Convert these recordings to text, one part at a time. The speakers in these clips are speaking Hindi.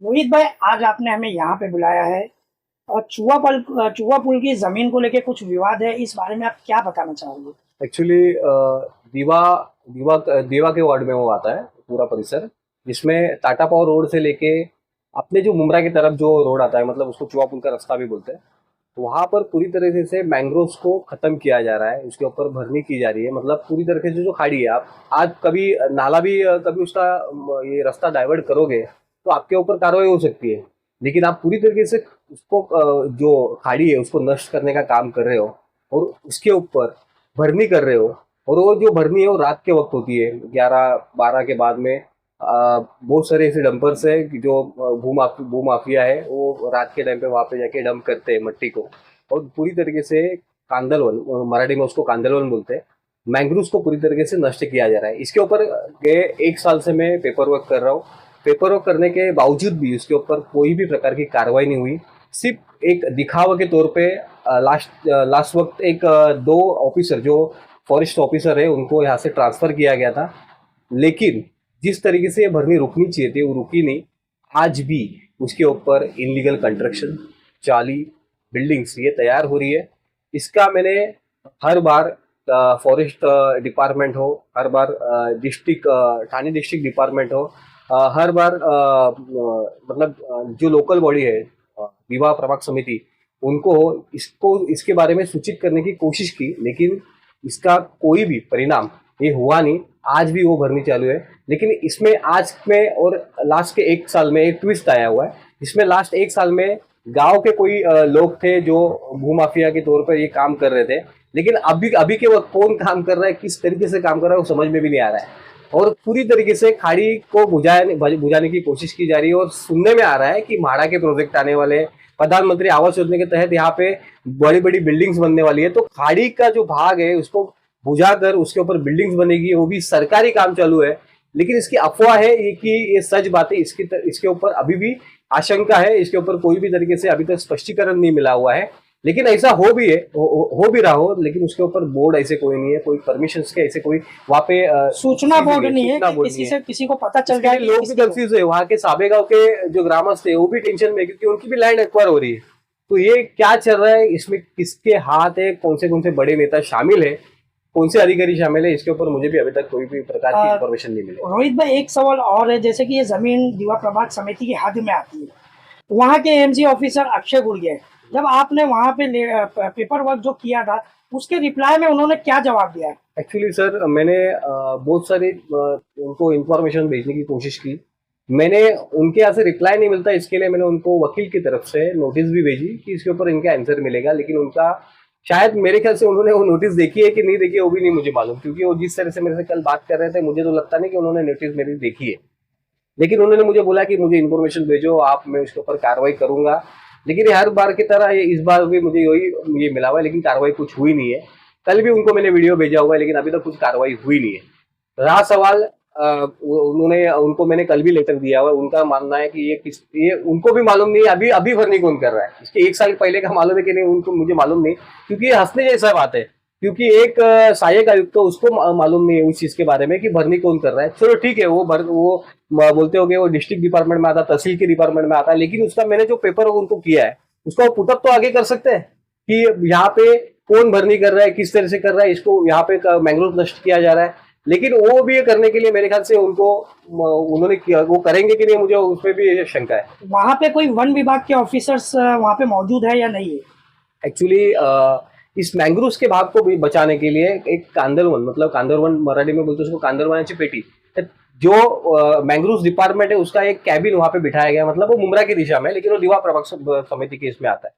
रोहित भाई, आज आपने हमें यहाँ पे बुलाया है और चुहा पुल की जमीन को लेके कुछ विवाद है। इस बारे में आप क्या बताना चाहोगे? एक्चुअली दीवा दीवा दीवा के वार्ड में वो आता है पूरा परिसर, जिसमें टाटा पावर रोड से लेके अपने जो मुमरा की तरफ जो रोड आता है, मतलब उसको चुहा पुल का रास्ता भी बोलते हैं। तो वहां पर पूरी तरीके से मैंग्रोव्स को खत्म किया जा रहा है, उसके ऊपर भरनी की जा रही है। मतलब पूरी तरीके से जो खाड़ी है, आप आज कभी नाला भी कभी उसका ये रास्ता डाइवर्ट करोगे तो आपके ऊपर कार्रवाई हो सकती है। लेकिन आप पूरी तरीके से उसको जो खाड़ी है उसको नष्ट करने का काम कर रहे हो और उसके ऊपर भरनी कर रहे हो। और वो जो भरनी है वो रात के वक्त होती है, 11-12 के बाद में। बहुत सारे ऐसे डंपर्स है कि जो भूमाफिया है, वो रात के टाइम पे वहां पे जाके डंप करते हैं मट्टी को। और पूरी तरीके से कांदलवन, मराठी में उसको कांदलवन बोलते हैं, मैंग्रोव्स को पूरी तरीके से नष्ट किया जा रहा है। इसके ऊपर गए 1 साल से मैं पेपर वर्क कर रहा हूँ। पेपर वर्क करने के बावजूद भी उसके ऊपर कोई भी प्रकार की कार्रवाई नहीं हुई। सिर्फ एक दिखावा के तौर पे लास्ट वक्त दो ऑफिसर जो फॉरेस्ट ऑफिसर है उनको यहाँ से ट्रांसफर किया गया था। लेकिन जिस तरीके से ये भरनी रुकनी चाहिए थी वो रुकी नहीं। आज भी उसके ऊपर इनलीगल कंस्ट्रक्शन, जाली बिल्डिंग्स ये तैयार हो रही है। इसका मैंने हर बार फॉरेस्ट डिपार्टमेंट हो, हर बार डिस्ट्रिक्ट ठाणे डिस्ट्रिक्ट डिपार्टमेंट हो, हर बार मतलब जो लोकल बॉडी है, विवाह प्रभाग समिति, उनको इसको इसके बारे में सूचित करने की कोशिश की। लेकिन इसका कोई भी परिणाम ये हुआ नहीं। आज भी वो भरनी चालू है। लेकिन इसमें आज में और लास्ट के 1 साल में एक ट्विस्ट आया हुआ है। इसमें लास्ट 1 साल में गांव के कोई लोग थे जो भूमाफिया के तौर पर ये काम कर रहे थे। लेकिन अभी अभी के वक्त कौन काम कर रहा है, किस तरीके से काम कर रहा है, वो समझ में भी नहीं आ रहा है। और पूरी तरीके से खाड़ी को बुझाने की कोशिश की जा रही है। और सुनने में आ रहा है कि म्हाडा के प्रोजेक्ट आने वाले हैं, प्रधानमंत्री आवास योजना के तहत यहाँ पे बड़ी बड़ी बिल्डिंग्स बनने वाली है। तो खाड़ी का जो भाग है उसको बुझाकर उसके ऊपर बिल्डिंग्स बनेगी, वो भी सरकारी काम चालू है। लेकिन इसकी अफवाह है ये कि ये सच बात है, इसके ऊपर अभी भी आशंका है। इसके ऊपर कोई भी तरीके से अभी तक स्पष्टीकरण नहीं मिला हुआ है। लेकिन ऐसा हो भी है, हो भी रहा हो, लेकिन उसके ऊपर बोर्ड ऐसे कोई नहीं है, कोई परमिशन के ऐसे कोई वहाँ पे सूचना बोर्ड नहीं है सूचना कि बोर्ड किसी नहीं से है। किसी को पता चल इसके जाए लिए कि लोग भी किसी को। कंफ्यूज है। वहाँ के साबे गांव के जो ग्रामस्थ है वो भी टेंशन में है, क्योंकि उनकी भी लैंड एक्वायर हो रही है। तो ये क्या चल रहा है, इसमें किसके हाथ है, कौन से बड़े नेता शामिल है, कौन से अधिकारी शामिल है, इसके ऊपर मुझे भी अभी तक कोई भी प्रकार की अ, इंफॉर्मेशन नहीं मिली। रोहित भाई, एक सवाल और है। जैसे कि ये जमीन दीवा प्रभाग समिति की हद में आती है, वहाँ के एमसी ऑफिसर अक्षय गुड़िया, जब आपने वहाँ पे पेपर वर्क जो किया था, उसके रिप्लाई में उन्होंने क्या जवाब दिया है? एक्चुअली सर, मैंने बहुत सारी उनको इन्फॉर्मेशन भेजने की कोशिश की। मैंने उनके यहाँ से रिप्लाई नहीं मिलता, इसके लिए मैंने उनको वकील की तरफ से नोटिस भी भेजी कि इसके ऊपर इनका आंसर मिलेगा। लेकिन उनका शायद, मेरे ख्याल से उन्होंने वो नोटिस देखी है कि नहीं देखी है वो भी नहीं मुझे मालूम, क्योंकि वो जिस तरह से मेरे से कल बात कर रहे थे मुझे तो लगता नहीं कि उन्होंने नोटिस मेरी देखी है। लेकिन उन्होंने मुझे बोला कि मुझे इन्फॉर्मेशन भेजो आप, मैं उसके ऊपर कार्रवाई करूंगा। लेकिन ये हर बार की तरह ये इस बार भी मुझे ये मिला हुआ है, लेकिन कार्रवाई कुछ हुई नहीं है। कल भी उनको मैंने वीडियो भेजा हुआ है, लेकिन अभी तक कुछ कार्रवाई हुई नहीं है। रहा सवाल, उन्होंने उनको मैंने कल भी लेटर दिया हुआ है। उनका मानना है कि ये उनको भी मालूम नहीं है अभी अभी भरनी कौन कर रहा है। इसके 1 साल पहले का मालूम है कि नहीं उनको, मुझे मालूम नहीं, क्योंकि ये हंसने जैसा बात है। क्योंकि एक सहायक आयुक्त तो उसको मालूम नहीं है उस चीज के बारे में कि भरनी कौन कर रहा है। चलो ठीक है, वो बोलते हो वो डिस्ट्रिक्ट डिपार्टमेंट में आता, तहसील के डिपार्टमेंट में आता है। लेकिन उसका मैंने जो पेपर उनको किया है उसका वो पुटअप तो आगे कर सकते हैं कि यहाँ पे कौन भरनी कर रहा है, किस तरह से कर रहा है, इसको यहाँ पे मैंग्रोव नष्ट किया जा रहा है। लेकिन वो भी ये करने के लिए मेरे ख्याल से उनको उन्होंने किया, वो करेंगे कि नहीं मुझे उसमें भी शंका है। वहाँ पे कोई वन विभाग के ऑफिसर्स वहाँ पे मौजूद है या नहीं है? एक्चुअली इस मैंग्रोव्स के भाग को भी बचाने के लिए एक कांदरवन, मतलब कांदरवन मराठी में बोलते हैं उसको, कांदरवनाची पेटी, जो मैंग्रोव्स डिपार्टमेंट है उसका एक कैबिन वहां पे बिठाया गया। मतलब वो मुमरा की दिशा में, लेकिन वो दिवा प्रभाग समिति के इसमें आता है।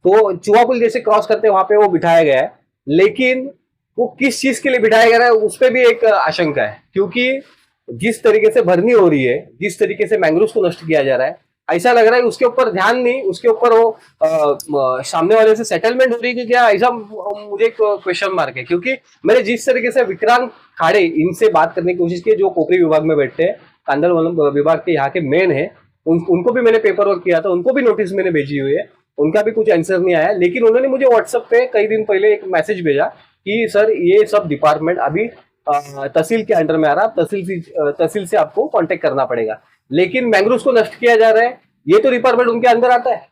तो चुहा पुल जैसे क्रॉस करते वहां पे वो बिठाया गया है। लेकिन वो किस चीज के लिए बिठाया गया है उस पर भी एक आशंका है, क्योंकि जिस तरीके से भरनी हो रही है, जिस तरीके से मैंग्रोव्स को नष्ट किया जा रहा है, ऐसा लग रहा है उसके ऊपर ध्यान नहीं, उसके ऊपर वो सामने वाले से सेटलमेंट हो रही है कि क्या, ऐसा मुझे एक क्वेश्चन मार्क है। क्योंकि मैंने जिस तरीके से विक्रांत खाड़े इनसे बात करने की कोशिश की, जो कोपरी विभाग में बैठते हैं, कांदल विभाग के यहाँ के मेन है, उनको भी मैंने पेपर वर्क किया था, उनको भी नोटिस मैंने भेजी हुई है, उनका भी कुछ आंसर नहीं आया। लेकिन उन्होंने मुझे व्हाट्सएप पे कई दिन पहले एक मैसेज भेजा कि सर ये सब डिपार्टमेंट अभी तहसील के अंडर में आ रहा है, तहसील से आपको कांटेक्ट करना पड़ेगा। लेकिन मैंग्रोव्स को नष्ट किया जा रहा है, ये तो डिपार्टमेंट उनके अंदर आता है।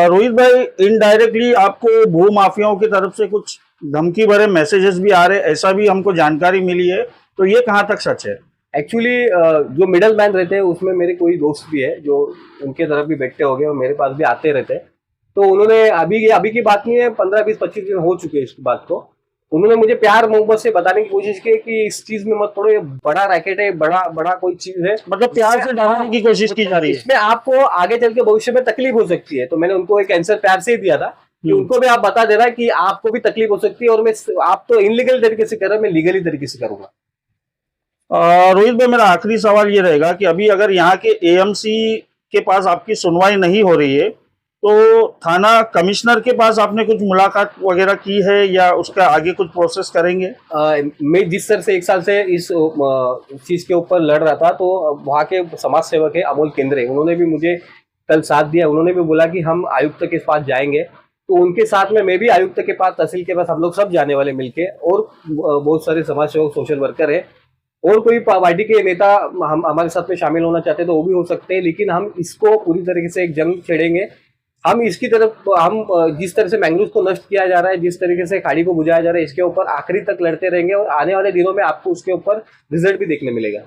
रोहित भाई, इनडायरेक्टली आपको भू माफियाओं की तरफ से कुछ धमकी भरे मैसेजेस भी आ रहे, ऐसा भी हमको जानकारी मिली है, तो ये कहाँ तक सच है? एक्चुअली जो मिडल मैन रहते हैं उसमें मेरे कोई दोस्त भी है जो उनके तरफ भी बैठते हो गए और मेरे पास भी आते रहते हैं। तो उन्होंने अभी की बात नहीं है, 15-20-25 दिन हो चुके हैं इस बात को। उन्होंने मुझे प्यार मोहब्बत से बताने की कोशिश की कि इस चीज में मत पड़ो, ये बड़ा रैकेट है, बड़ा बड़ा कोई चीज है, मतलब प्यार से डराने की कोशिश की जा रही है। इसमें आपको आगे चल के भविष्य में तकलीफ हो सकती है। तो मैंने उनको एक आंसर प्यार से ही दिया था कि उनको भी आप बता देना कि आपको भी तकलीफ हो सकती है, और मैं आप तो इनलीगल तरीके से कर रहे हैं, मैं लीगली तरीके से करूंगा। रोहित भाई, मेरा आखिरी सवाल ये रहेगा कि अभी अगर यहाँ के एएमसी के पास आपकी सुनवाई नहीं हो रही है, तो थाना कमिश्नर के पास आपने कुछ मुलाकात वगैरह की है या उसका आगे कुछ प्रोसेस करेंगे? मैं जिस तरह से 1 साल से इस चीज के ऊपर लड़ रहा था, तो वहाँ के समाज सेवक है अमोल केंद्रे, उन्होंने भी मुझे कल साथ दिया। उन्होंने भी बोला कि हम आयुक्त के पास जाएंगे, तो उनके साथ में मैं भी आयुक्त के पास, तहसील के पास, हम लोग सब जाने वाले मिलके। और बहुत सारे समाज सेवक, सोशल वर्कर है, और कोई पार्टी के नेता हम हमारे साथ में शामिल होना चाहते हैं तो वो भी हो सकते हैं। लेकिन हम इसको पूरी तरीके से एक जंग छेड़ेंगे। हम इसकी तरफ, हम जिस तरह से मैंग्रोव को नष्ट किया जा रहा है, जिस तरीके से खाड़ी को बुझाया जा रहा है, इसके ऊपर आखिरी तक लड़ते रहेंगे, और आने वाले दिनों में आपको उसके ऊपर रिजल्ट भी देखने मिलेगा।